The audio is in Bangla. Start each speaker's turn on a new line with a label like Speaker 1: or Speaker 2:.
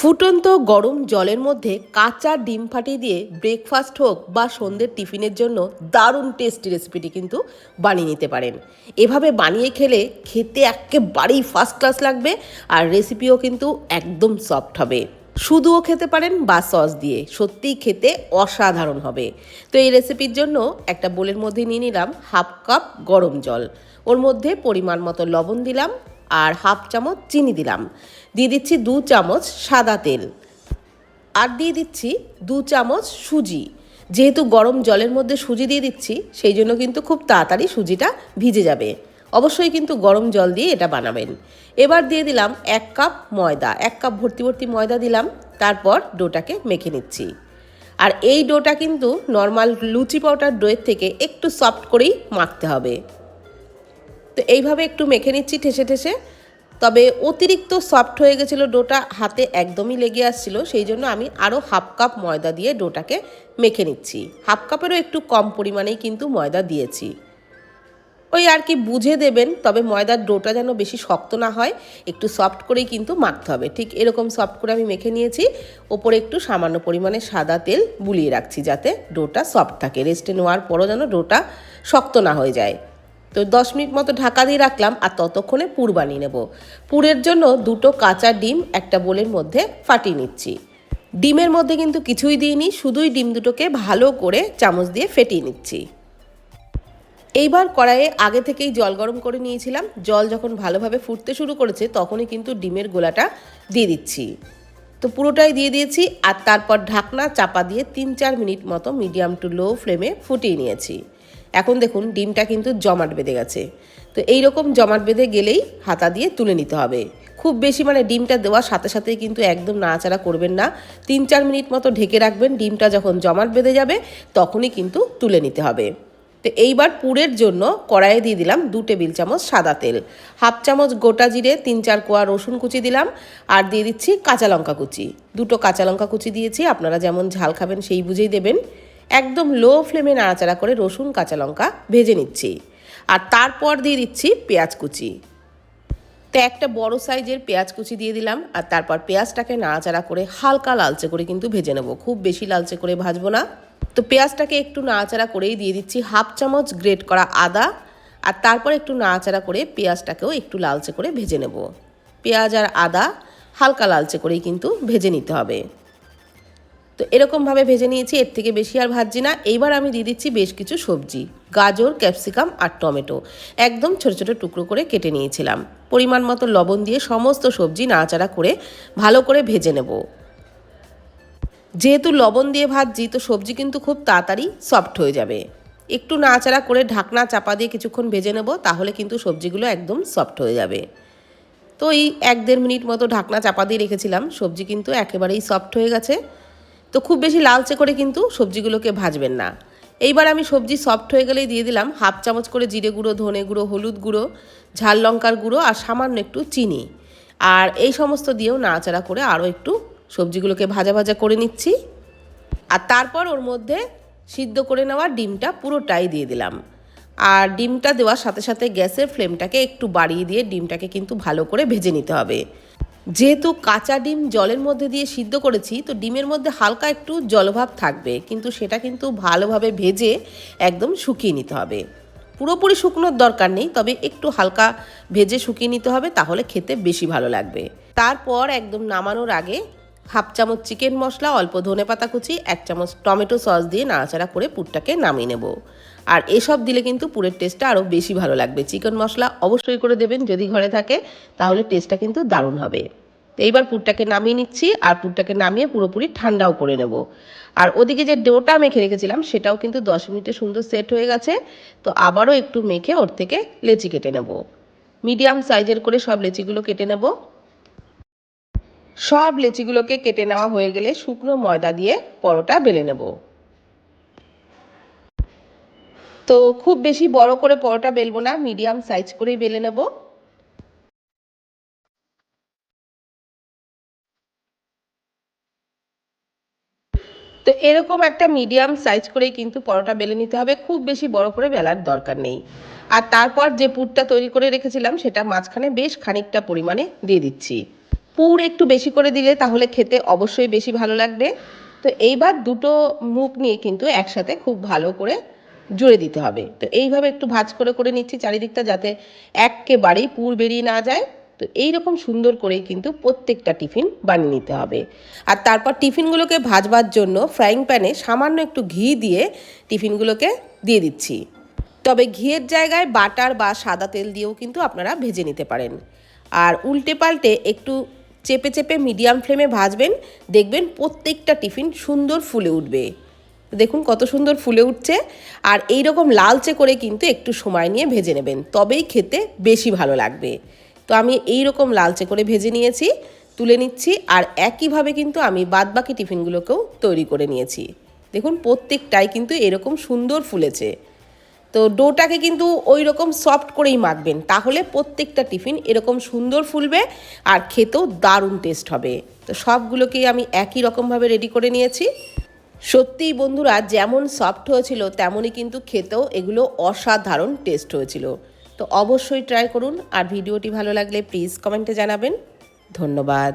Speaker 1: ফুটন্ত গরম জলের মধ্যে কাঁচা ডিম ফাটিয়ে দিয়ে ব্রেকফাস্ট হোক বা সন্ধ্যের টিফিনের জন্য দারুণ টেস্টি রেসিপিটি কিন্তু বানিয়ে নিতে পারেন। এভাবে বানিয়ে খেলে খেতে একেবারেই ফার্স্ট ক্লাস লাগবে, আর রেসিপিও কিন্তু একদম সফট হবে। শুধুও খেতে পারেন বা সস দিয়ে, সত্যিই খেতে অসাধারণ হবে। তো এই রেসিপির জন্য একটা বোলের মধ্যে নিয়ে নিলাম হাফ কাপ গরম জল, ওর মধ্যে পরিমাণ মতো লবণ দিলাম আর হাফ চামচ চিনি দিলাম, দিয়ে দিচ্ছি 2 চামচ সাদা তেল, আর দিয়ে দিচ্ছি 2 চামচ সুজি। যেহেতু গরম জলের মধ্যে সুজি দিয়ে দিচ্ছি, সেই জন্য কিন্তু খুব তাড়াতাড়ি সুজিটা ভিজে যাবে। অবশ্যই কিন্তু গরম জল দিয়ে এটা বানাবেন। এবার দিয়ে দিলাম 1 কাপ ময়দা, 1 কাপ ভর্তি ভর্তি ময়দা দিলাম। তারপর ডোটাকে মেখে নিচ্ছি। আর এই ডোটা কিন্তু নর্মাল লুচি পাউডার ডোয়ের থেকে একটু সফট করেই মাখতে হবে। তো এইভাবে একটু মেখে নিচ্ছি ঠেসে ঠেসে। তবে অতিরিক্ত সফট হয়ে গেছিলো ডোটা, হাতে একদমই লেগে আসছিল, সেই জন্য আমি আরও হাফ কাপ ময়দা দিয়ে ডোটাকে মেখে নিচ্ছি। হাফ কাপেরও একটু কম পরিমাণেই কিন্তু ময়দা দিয়েছি। ওই আর কি বুঝে দেবেন, তবে ময়দার ডোটা যেন বেশি শক্ত না হয়, একটু সফট করেই কিন্তু মাখতে হবে। ঠিক এরকম সফট করে আমি মেখে নিয়েছি। ওপরে একটু সামান্য পরিমাণে সাদা তেল বুলিয়ে রাখছি, যাতে ডোটা সফট থাকে। রেস্টে নেওয়ার পরও যেন ডোটা শক্ত না হয়ে যায়। তো 10 মিনিট মতো ঢাকা দিয়ে রাখলাম, আর ততক্ষণে পুর বানিয়ে নেব। পুরের জন্য 2টো কাঁচা ডিম একটা বোলের মধ্যে ফাটিয়ে নিচ্ছি। ডিমের মধ্যে কিন্তু কিছুই দিইনি, শুধুই ডিম দুটোকে ভালো করে চামচ দিয়ে ফেটিয়ে নিচ্ছি। এইবার কড়াইয়ে আগে থেকেই জল গরম করে নিয়েছিলাম। জল যখন ভালোভাবে ফুটতে শুরু করেছে, তখনই কিন্তু ডিমের গোলাটা দিয়ে দিচ্ছি। তো পুরোটাই দিয়ে দিয়েছি, আর তারপর ঢাকনা চাপা দিয়ে 3-4 মিনিট মতো মিডিয়াম টু লো ফ্লেমে ফুটিয়ে নিয়েছি। এখন দেখুন ডিমটা কিন্তু জমাট বেঁধে গেছে। তো এইরকম জমাট বেঁধে গেলেই হাতা দিয়ে তুলে নিতে হবে। খুব বেশি ডিমটা দেওয়ার সাথে সাথেই কিন্তু একদম নাড়াচাড়া করবেন না। 3-4 মিনিট মতো ঢেকে রাখবেন। ডিমটা যখন জমাট বেঁধে যাবে, তখনই কিন্তু তুলে নিতে হবে। তো এইবার পুরের জন্য কড়াইয়ে দিয়ে দিলাম 2 টেবিল চামচ সাদা তেল, হাফ চামচ গোটা জিরে, 3-4 কোয়া রসুন কুচি দিলাম, আর দিয়ে দিচ্ছি কাঁচা লঙ্কা কুচি। 2টো কাঁচা লঙ্কা কুচি দিয়েছি, আপনারা যেমন ঝাল খাবেন সেই বুঝেই দেবেন। একদম লো ফ্লেমে নাড়াচাড়া করে রসুন কাঁচা লঙ্কা ভেজে নিচ্ছি। আর তারপর দিয়ে দিচ্ছি পেঁয়াজ কুচি। তো একটা বড় সাইজের পেঁয়াজ কুচি দিয়ে দিলাম, আর তারপর পেঁয়াজটাকে নাড়াচাড়া করে হালকা লালচে করে কিন্তু ভেজে নেব, খুব বেশি লালচে করে ভাজবো না। তো পেঁয়াজটাকে একটু নাড়াচাড়া করেই দিয়ে দিচ্ছি হাফ চামচ গ্রেট করা আদা, আর তারপর একটু নাড়াচাড়া করে পেঁয়াজটাকেও একটু লালচে করে ভেজে নেব। পেঁয়াজ আর আদা হালকা লালচে করেই কিন্তু ভেজে নিতে হবে। তো এরকমভাবে ভেজে নিয়েছি, এর থেকে বেশি আর ভাজছি না। এইবার আমি দিয়ে দিচ্ছি বেশ কিছু সবজি, গাজর, ক্যাপসিকাম আর টমেটো একদম ছোটো ছোটো টুকরো করে কেটে নিয়েছিলাম। পরিমাণ মতো লবণ দিয়ে সমস্ত সবজি নাড়াচাড়া করে ভালো করে ভেজে নেব। যেহেতু লবণ দিয়ে ভাজছি, তো সবজি কিন্তু খুব তাড়াতাড়ি সফট হয়ে যাবে। একটু নাড়াচাড়া করে ঢাকনা চাপা দিয়ে কিছুক্ষণ ভেজে নেব, তাহলে কিন্তু সবজিগুলো একদম সফট হয়ে যাবে। তো এই 1-1.5 মিনিট মতো ঢাকনা চাপা দিয়ে রেখেছিলাম, সবজি কিন্তু একেবারেই সফট হয়ে গেছে। তো খুব বেশি লালচে করে কিন্তু সবজিগুলোকে ভাজবেন না। এইবার আমি সবজি সফট হয়ে গেলেই দিয়ে দিলাম হাফ চামচ করে জিরে গুঁড়ো, ধনে গুঁড়ো, হলুদ গুঁড়ো, ঝাল লঙ্কার গুঁড়ো আর সামান্য একটু চিনি। আর এই সমস্ত দিয়েও নাড়াচাড়া করে আরও একটু সবজিগুলোকে ভাজা ভাজা করে নিচ্ছি। আর তারপর ওর মধ্যে সিদ্ধ করে নেওয়া ডিমটা পুরোটাই দিয়ে দিলাম। আর ডিমটা দেওয়ার সাথে সাথে গ্যাসের ফ্লেমটাকে একটু বাড়িয়ে দিয়ে ডিমটাকে কিন্তু ভালো করে ভেজে নিতে হবে। যেহেতু কাঁচা ডিম জলের মধ্যে দিয়ে সিদ্ধ করেছি, তো ডিমের মধ্যে হালকা একটু জলভাব থাকবে, কিন্তু সেটা কিন্তু ভালোভাবে ভেজে একদম শুকিয়ে নিতে হবে। পুরোপুরি শুকনোর দরকার নেই, তবে একটু হালকা ভেজে শুকিয়ে নিতে হবে, তাহলে খেতে বেশি ভালো লাগবে। তারপর একদম নামানোর আগে হাফ চামচ চিকেন মশলা, অল্প ধনেপাতা কুচি, 1 চামচ টমেটো সস দিয়ে নাড়াচাড়া করে পুরটাকে নামিয়ে নেব। আর এসব দিলে কিন্তু পুরের টেস্টটা আরও বেশি ভালো লাগবে। চিকেন মশলা অবশ্যই করে দেবেন যদি ঘরে থাকে, তাহলে টেস্টটা কিন্তু দারুণ হবে। তো এইবার পুরটাকে নামিয়ে নিচ্ছি, আর পুরটাকে নামিয়ে পুরোপুরি ঠান্ডাও করে নেব। আর ওদিকে যে ডোটা মেখে রেখেছিলাম, সেটাও কিন্তু 10 মিনিটে সুন্দর সেট হয়ে গেছে। তো আবারও একটু মেখে ওর থেকে লেচি কেটে নেব। মিডিয়াম সাইজের করে সব লেচিগুলো কেটে নেব। সব লেচিগুলোকে কেটে নেওয়া হয়ে গেলে শুকনো ময়দা দিয়ে পরোটা বেলে নেব। তো খুব বেশি বড় করে পরোটা বেলবো না, মিডিয়াম সাইজ করেই বেলে নেব। তো এরকম একটা মিডিয়াম সাইজ করেই কিন্তু পরোটা বেলে নিতে হবে, খুব বেশি বড় করে বেলার দরকার নেই। আর তারপর যে পুরটা তৈরি করে রেখেছিলাম, সেটা মাঝখানে বেশ খানিকটা পরিমাণে দিয়ে দিচ্ছি। পুর একটু বেশি করে দিলে তাহলে খেতে অবশ্যই বেশি ভালো লাগবে। তো এইবার দুটো মুখ নিয়ে কিন্তু একসাথে খুব ভালো করে জুড়ে দিতে হবে। তো এইভাবে একটু ভাঁজ করে নিচ্ছি চারিদিকটা, যাতে এক্কেবারেই পুর বেরিয়ে না যায়। তো এইরকম সুন্দর করেই কিন্তু প্রত্যেকটা টিফিন বানিয়ে নিতে হবে। আর তারপর টিফিনগুলোকে ভাজবার জন্য ফ্রাইং প্যানে সামান্য একটু ঘি দিয়ে টিফিনগুলোকে দিয়ে দিচ্ছি। তবে ঘিয়ের জায়গায় বাটার বা সাদা তেল দিয়েও কিন্তু আপনারা ভেজে নিতে পারেন। আর উল্টে পাল্টে একটু চেপে মিডিয়াম ফ্লেমে ভাজবেন, দেখবেন প্রত্যেকটা টিফিন সুন্দর ফুলে উঠবে। দেখুন কত সুন্দর ফুলে উঠছে। আর এই রকম লালচে করে কিন্তু একটু সময় নিয়ে ভেজে নেবেন, তবেই খেতে বেশি ভালো লাগবে। তো আমি এই রকম লালচে করে ভেজে নিয়েছি, তুলে নিচ্ছি। আর একইভাবে কিন্তু আমি বাদবাকি টিফিনগুলোকেও তৈরি করে নিয়েছি। দেখুন প্রত্যেকটাই কিন্তু এরকম সুন্দর ফুলেছে। তো ডোটাকে কিন্তু ওই রকম সফট করেই মাখবেন, তাহলে প্রত্যেকটা টিফিন এরকম সুন্দর ফুলবে আর খেতেও দারুণ টেস্ট হবে। তো সবগুলোকেই আমি একই রকমভাবে রেডি করে নিয়েছি। সত্যিই বন্ধুরা, যেমন সফট হয়েছিল তেমনই কিন্তু খেতেও এগুলো অসাধারণ টেস্ট হয়েছিল। তো অবশ্যই ট্রাই করুন। আর ভিডিওটি ভালো লাগলে প্লিজ কমেন্টে জানাবেন। ধন্যবাদ।